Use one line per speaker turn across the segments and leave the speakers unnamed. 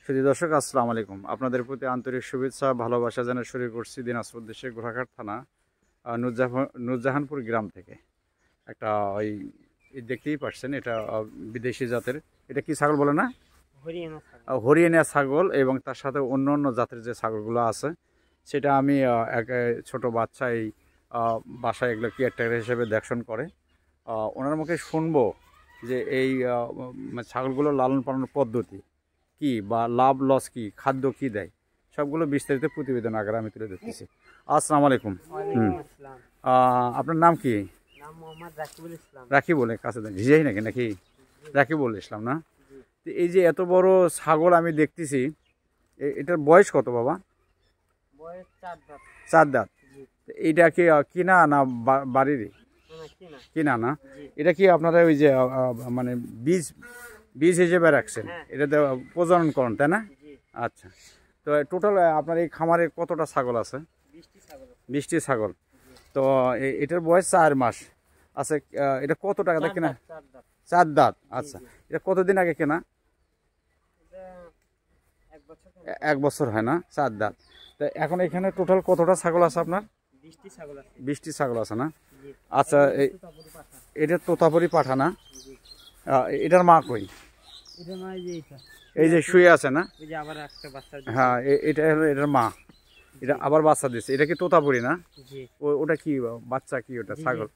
সুধী দর্শক আসসালামু আলাইকুম। আপনাদের প্রতি আন্তরিক শুভেচ্ছা ভালোবাসা জানিয়ে শুরু করছি দিনাজপুর দেশের গোরাঘাট থানা নুরজাহানপুর গ্রাম থেকে। একটা ওই দেখতেই পাচ্ছেন, এটা বিদেশি জাতের, এটা কি ছাগল বলে না? হরিয়ানা ছাগল। এবং তার সাথে অন্য অন্য জাতের যে ছাগলগুলো আছে সেটা আমি এক ছোট বাচ্চা এই বাসায় এগুলো কেয়ারটেকার হিসেবে দেখশন করে ওনার মুখে শুনবো যে এই ছাগলগুলো লালন পালনের পদ্ধতি কি বা লাভ লস কি, খাদ্য কি দেয়, সবগুলো বিস্তারিত প্রতিবেদন আকারে আমি তুলে ধরতেছি। আসসালামু আলাইকুম। আপনার নাম কি? রাকিবুল। কাছে ভিজাই নাকি রাকিবুল ইসলাম না? এই যে এত বড় ছাগল আমি দেখতেছি, এটার বয়স কত বাবা? চার দাঁত। এইটা কি কিনা না বাড়িরই? কিনা না? এটা কি আপনারা ওই যে মানে বীজ হিসেবে রাখছেন, এটাতে প্রজনন করেন তাই না? আচ্ছা, তো টোটাল আপনার এই খামারে কতটা ছাগল আছে? 20টি ছাগল। তো এটার বয়স 4 মাস আছে। এটা কত টাকাতে কেনা? 4 দাঁত। আচ্ছা, এটা কতদিন আগে কেনা? 1 বছর হয় না? 4 দাঁত। তো এখন এখানে টোটাল কতটা ছাগল আছে আপনার? 20টি ছাগল আছে না? আচ্ছা, এটা তোতাপুরি পাঠা না? এটার মা কই? এই যে শুয়ে আছে না? হ্যাঁ, এটা হলো এটার মা। এটা আবার বাচ্চা দিচ্ছে। এটা কি তোতাপুরি না? ওটা কি বাচ্চা? কি ওটা ছাগল?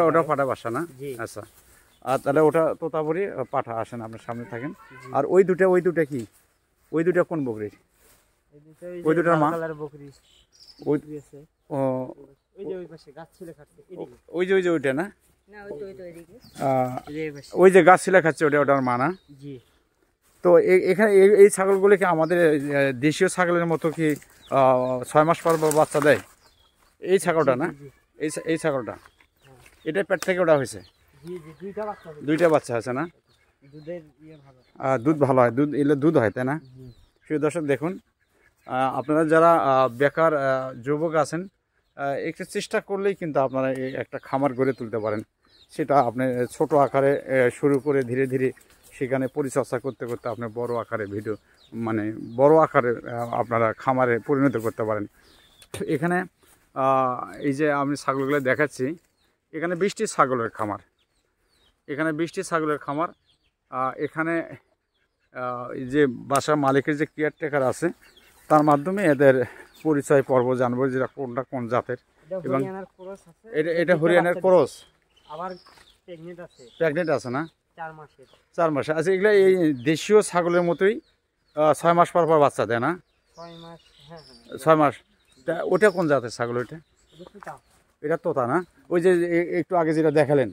ওটা পাঠা বাচ্চা না? আচ্ছা, আর তাহলে ওটা তোতাপুরি পাঠা। আসেন আপনার সামনে থাকেন। আর ওই দুটা কি? ওই দুটা কোন বকরির? ওই দুটার মা? ওই যে ওইটা না? ওই যে গাছ ছিলা খাচ্ছে ওটার মা না? তো এখানে এই ছাগলগুলো কি আমাদের দেশীয় ছাগলের মতো কি 6 মাস পর বাচ্চা দেয়? এই ছাগলটা না? এই ছাগলটা এটা পেট থেকে ওটা হয়েছে? দুইটা বাচ্চা আছে না? দুধ ভালো হয়, দুধ হয় তাই না? প্রিয় দর্শক দেখুন, আপনারা যারা বেকার যুবক আছেন, একটু চেষ্টা করলেই কিন্তু আপনারা একটা খামার গড়ে তুলতে পারেন। সেটা আপনি ছোট আকারে শুরু করে ধীরে ধীরে সেখানে পরিচর্যা করতে করতে আপনি বড় আকারে বড় আকারে আপনারা খামারে পরিণত করতে পারেন। এখানে এই যে আমি ছাগলগুলো দেখাচ্ছি, এখানে 20টি ছাগলের খামার। এখানে এই যে বাসার মালিকের যে কেয়ারটেকার আছে তার মাধ্যমে এদের পরিচয় পর্ব জানবো, যেটা কোনটা কোন জাতের। এবং এটা হরিয়ানার ক্রস। আবার প্রেগনেন্ট আছে না? 4 মাসে। আচ্ছা, এগুলো এই দেশীয় ছাগলের মতোই 6 মাস পর বাচ্চা দেয় না? 6 মাস। তা ওটা কোন জাতের ছাগল? এটা তোতা না? ওই যে একটু আগে যেটা দেখালেন,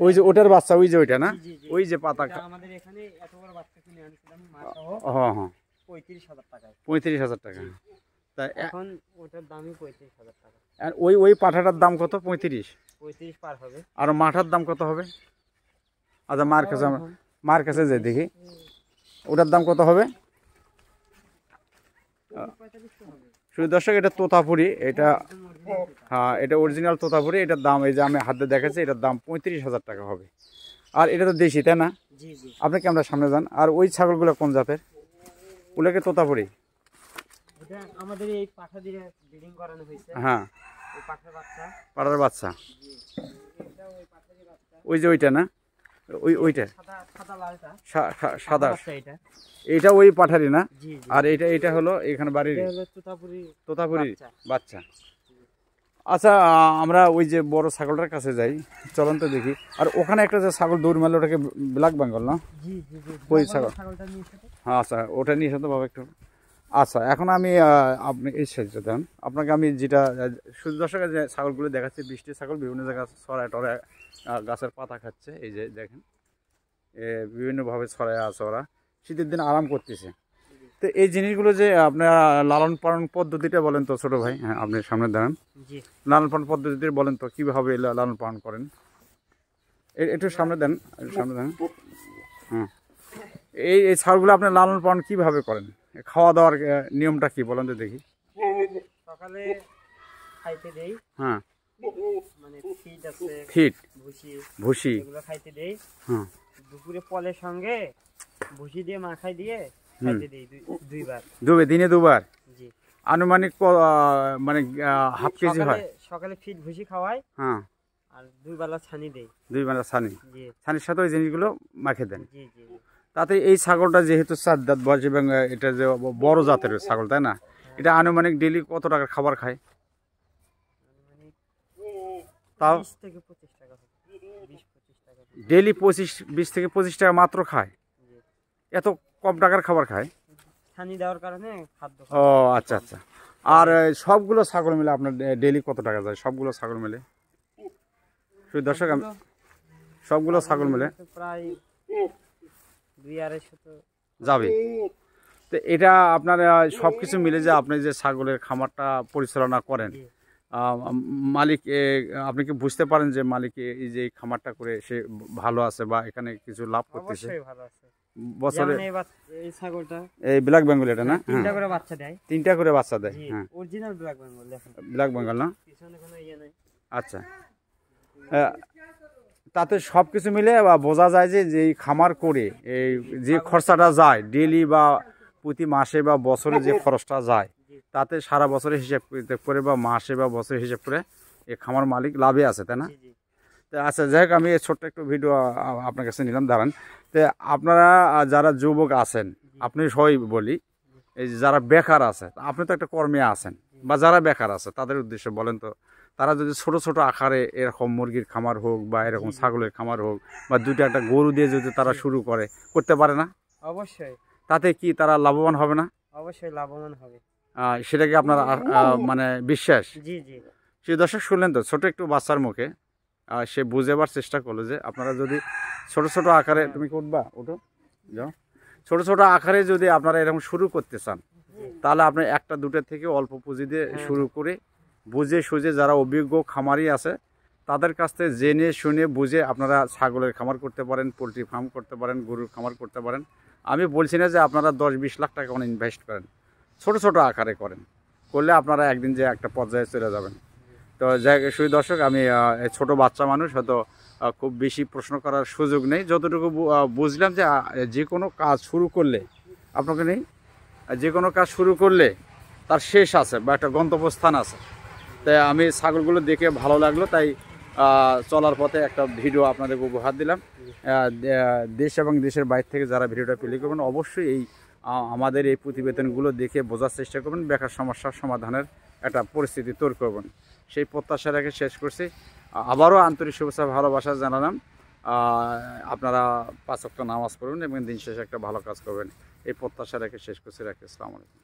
ওই যে ওটার বাচ্চা, ওই যে ওইটা না? ওই যে পাতা। হ্যাঁ হ্যাঁ, 35,000 টাকা। তা এখন ওটার দামই 35,000 টাকা। আর ওই পাঠাটার দাম কত? 35 পার হবে। আর মাঠার দাম কত হবে? আচ্ছা, মার কাছে যাই দেখি ওটার দাম কত হবে। শুধু দর্শক, এটা তোতাপুরি। এটা হ্যাঁ, এটা অরিজিনাল তোতাপুরি। এটার দাম এই যে আমি হাতে দেখাচ্ছি, এটার দাম 35,000 টাকা হবে। আর এটা তো দেশি তাই না? আপনি কি আমরা সামনে যান। আর ওই ছাগলগুলো কোন জাতের? ওগুলোকে তোতাপুরি? আমাদের এই পাঠা দিয়ে ব্রিডিং করানো হয়েছে। হ্যাঁ, পাঠার বাচ্চা। ওই যে ওইটা না? ওইটা সাদা, এইটা ওই পাঠারি না? আর এটা হলো এখানে বাড়ির তোতাপুরি বাচ্চা। আচ্ছা, আমরা ওই যে বড় ছাগলটার কাছে যাই, চলন তো দেখি। আর ওখানে একটা যে ছাগল দৌড় মারলো, ওটাকে ব্ল্যাক বেঙ্গল না? ওই ছাগল। হ্যাঁ, আচ্ছা, ওটা নিয়ে এসে তো বাবা একটু। আচ্ছা, এখন আমি আপনি এই সাহায্য দেন, আপনাকে আমি যেটা শুধু দর্শকের যে ছাগলগুলো দেখাচ্ছি, 20টি ছাগল বিভিন্ন জায়গায় ছড়ায় টড়ায় গাছের পাতা খাচ্ছে। এই যে দেখেন, বিভিন্নভাবে ছড়ায় আছে, ওরা শীতের দিন আরাম করতেছে। তো এই জিনিসগুলো যে আপনার লালন পালন পদ্ধতিটা বলেন তো ছোট ভাই। হ্যাঁ, আপনি সামনে দাঁড়ান। লালন পালন পদ্ধতিটা বলেন তো, কীভাবে লালন পালন করেন? একটু সামনে দেন। হ্যাঁ, এই ছাগলগুলো আপনি লালন পালন কীভাবে করেন? খাওয়া দাওয়ার নিয়মটা কি বলেন তো দেখি। সকালে খাইতে দেই। হ্যাঁ, মানে ফিড ভুসি এগুলো খাইতে দেই। হ্যাঁ, দুপুরে ফলের সঙ্গে
ভুসি দিয়ে মাখাই দিয়ে খাইতে দেই দুইবার।
দিনে দুবার?
জি।
আনুমানিক মানে হাফ কেজি হয়?
সকালে ফিট ভুসি খাওয়াই,
হ্যাঁ,
আর 2 বেলা ছানি দেই।
2 বেলা ছানি?
জি।
ছানির সাথে ওই জিনিসগুলো মাখে দেন?
জি জি।
তাতে এই ছাগলটা যেহেতু 4 দাঁত বয়স এবং এটা যে বড় জাতের ছাগল, তাই না? এটা আনুমানিক ডেইলি কত টাকার খাবার খায়? তাও
20 থেকে 25 টাকা। 20-25 টাকা
ডেইলি 20 থেকে 25 টাকা মাত্র খায়? এত কম টাকার খাবার খায়?
ছানি দেওয়ার কারণে খাদ্য।
ও আচ্ছা আচ্ছা। আর সবগুলো ছাগল মিলে আপনার ডেইলি কত টাকা যায় সবগুলো ছাগল মিলে? শুধু দর্শক, আমি সবগুলো ছাগল মিলে
প্রায় 2-250 তো
যাবে। তো এটা আপনার সবকিছু মিলে যে আপনি যে ছাগলের খামারটা পরিচালনা করেন, মালিক আপনি কি বুঝতে পারেন যে মালিক এই যে খামারটা করে সে ভালো আছে বা এখানে কিছু লাভ করতেছে?
অবশ্যই ভালো আছে।
বছরে
এই ছাগলটা,
এই ব্ল্যাক বেঙ্গল, এটা না?
3টা করে বাচ্চা দেয়।
3টা করে বাচ্চা দেয়? হ্যাঁ,
অরিজিনাল ব্ল্যাক বেঙ্গল। দেখেন
ব্ল্যাক বেঙ্গল না?
পিছনে কোনো ইয়ে নাই।
আচ্ছা। তাতে সব কিছু মিলে বোঝা যায় যে এই খামার করে এই যে খরচাটা যায় ডেইলি বা প্রতি মাসে বা বছরে যে খরচটা যায়, তাতে সারা বছরে হিসাব করে বা মাসে বা বছরে হিসাব করে এই খামার মালিক লাভে আছে, তাই না? আচ্ছা, যাই হোক, আমি ছোট্ট একটু ভিডিও আপনার কাছে নিলাম, দাঁড়ান। তো আপনারা যারা যুবক আছেন, আপনি সবাই বলি, এই যারা বেকার আছে, আপনি তো একটা কর্মে আছেন, বা যারা বেকার আছে তাদের উদ্দেশ্যে বলেন তো, তারা যদি ছোট ছোট আকারে এরকম মুরগির খামার হোক বা এরকম ছাগলের খামার হোক বা দুটো একটা গরু দিয়ে যদি তারা শুরু করতে পারে না?
অবশ্যই।
তাতে কি তারা লাভবান হবে না?
অবশ্যই লাভবান হবে।
সেটা কি আপনার মানে বিশ্বাস?
জি জি।
সেই দর্শক শুনলেন তো, ছোট একটু বাচ্চার মুখে সে বুঝেবার চেষ্টা করলো যে আপনারা যদি ছোট ছোট আকারে, তুমি উঠবা, ওঠো, যাও, ছোট ছোট আকারে যদি আপনারা এরকম শুরু করতে চান, তাহলে আপনি একটা দুটো থেকে অল্প পুঁজি দিয়ে শুরু করে বুঝে সুঝে যারা অভিজ্ঞ খামারি আছে তাদের কাছ থেকে জেনে শুনে বুঝে আপনারা ছাগলের খামার করতে পারেন, পোলট্রি ফার্ম করতে পারেন, গরুর খামার করতে পারেন। আমি বলছি না যে আপনারা 10-20 লাখ টাকা ইনভেস্ট করেন, ছোট ছোট আকারে করেন, করলে আপনারা একদিন যে একটা পর্যায়ে চলে যাবেন। তো যাই হোক দর্শক, আমি ছোট বাচ্চা মানুষ, হয়তো খুব বেশি প্রশ্ন করার সুযোগ নেই, যতটুকু বুঝলাম যে যে কোনো কাজ শুরু করলে আপনাকে নেই, যে কোনো কাজ শুরু করলে তার শেষ আছে বা একটা গন্তব্যস্থান আছে। তাই আমি ছাগলগুলো দেখে ভালো লাগলো, তাই চলার পথে একটা ভিডিও আপনাদেরকে উপহার দিলাম। দেশ এবং দেশের বাইরে থেকে যারা ভিডিওটা প্লে করবেন, অবশ্যই এই আমাদের এই প্রতিবেদনগুলো দেখে বোঝার চেষ্টা করবেন, বেকার সমস্যার সমাধানের একটা পরিস্থিতি তৈরি করবেন, সেই প্রত্যাশা রেখে শেষ করছি। আবারও আন্তরিক শুভেচ্ছা ভালোবাসা জানালাম। আপনারা 5 ওয়াক্ত নামাজ পড়বেন এবং দিন শেষে একটা ভালো কাজ করবেন, এই প্রত্যাশা রেখে শেষ করছি। রাখি। আসসালামু আলাইকুম।